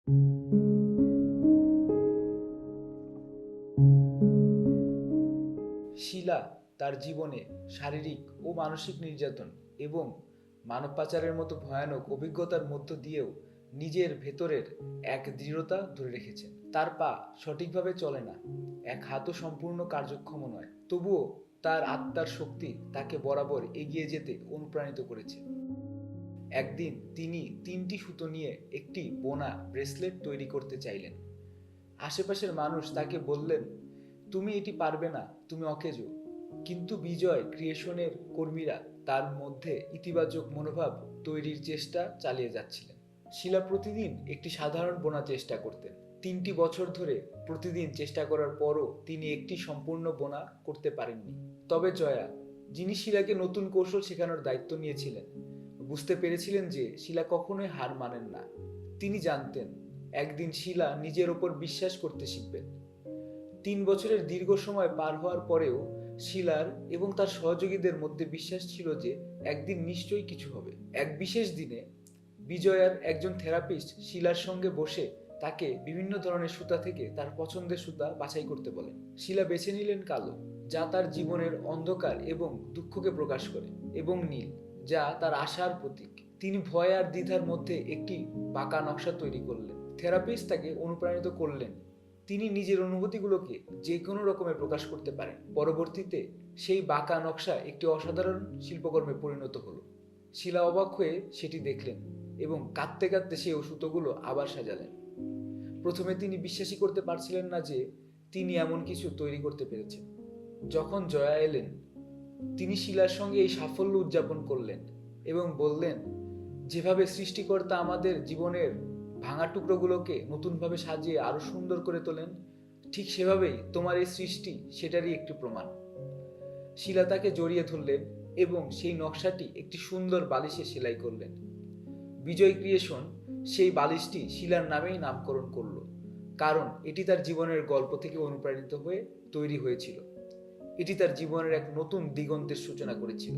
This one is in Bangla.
শিলা তার জীবনে শারীরিক ও মানসিক নির্যাতন এবং মানব পাচারের মতো ভয়ানক অভিজ্ঞতার মধ্য দিয়েও নিজের ভেতরের এক দৃঢ়তা ধরে রেখেছেন। তার পা সঠিকভাবে চলে না, এক হাতও সম্পূর্ণ কার্যক্ষম নয়, তবুও তার আত্মার শক্তি তাকে বরাবর এগিয়ে যেতে অনুপ্রাণিত করেছে। একদিন তিনি 3টি সুতো নিয়ে একটি বোনা ব্রেসলেট তৈরি করতে চাইলেন। আশেপাশের মানুষ তাকে বললেন, তুমি এটি পারবে না, তুমি অকেজো। কিন্তু বিজয় ক্রিয়েশনের কর্মীরা তার মধ্যে ইতিবাচক মনোভাব তৈরির চেষ্টা চালিয়ে যাচ্ছিলেন। শিলা প্রতিদিন একটি সাধারণ বোনা চেষ্টা করতেন। 3টি বছর ধরে প্রতিদিন চেষ্টা করার পরও তিনি একটি সম্পূর্ণ বোনা করতে পারেননি। তবে জয়া, যিনি শিলাকে নতুন কৌশল শেখানোর দায়িত্ব নিয়েছিলেন, বুঝতে পেরেছিলেন যে শিলা কখনোই হার মানেন না। তিনি জানতেন একদিন শিলা নিজের ওপর বিশ্বাস করতে শিখবেন। 3 বছরের দীর্ঘ সময় পার হওয়ার পরেও শিলার এবং তার সহযোগীদের মধ্যে বিশ্বাস ছিল যে একদিন নিশ্চয়ই কিছু হবে। এক বিশেষ দিনে বিজয়ার একজন থেরাপিস্ট শিলার সঙ্গে বসে তাকে বিভিন্ন ধরনের সুতা থেকে তার পছন্দের সুতা বাছাই করতে বলেন। শিলা বেছে নিলেন কালো, যা তার জীবনের অন্ধকার এবং দুঃখকে প্রকাশ করে, এবং নীল, যা তার আশার প্রতীক। তিনি ভয় আর দ্বিধার মধ্যে একটি বাঁকা নকশা তৈরি করলেন। থেরাপিস্ট তাকে অনুপ্রাণিত করলেন তিনি নিজের অনুভূতিগুলোকে যে কোনো রকমে প্রকাশ করতে পারেন। পরবর্তীতে সেই বাঁকা নকশা একটি অসাধারণ শিল্পকর্মে পরিণত হলো। শিলা অবাক হয়ে সেটি দেখলেন এবং কাঁদতে কাঁদতে সেই সুতোগুলো আবার সাজালেন। প্রথমে তিনি বিশ্বাসই করতে পারছিলেন না যে তিনি এমন কিছু তৈরি করতে পেরেছেন। যখন জয়া এলেন, তিনি শিলার সঙ্গে এই সাফল্য উদযাপন করলেন এবং বললেন, যেভাবে সৃষ্টিকর্তা আমাদের জীবনের ভাঙা টুকরোগুলোকে নতুনভাবে সাজিয়ে আরো সুন্দর করে তোলেন, ঠিক সেভাবেই তোমার এই সৃষ্টি সেটারই একটি প্রমাণ। শিলা তাকে জড়িয়ে ধরলেন এবং সেই নকশাটি একটি সুন্দর বালিশে সেলাই করলেন। বিজয় ক্রিয়েশন সেই বালিশটি শিলার নামেই নামকরণ করল, কারণ এটি তার জীবনের গল্প থেকে অনুপ্রাণিত হয়ে তৈরি হয়েছিল। এটি তার জীবনের এক নতুন দিগন্তের সূচনা করেছিল।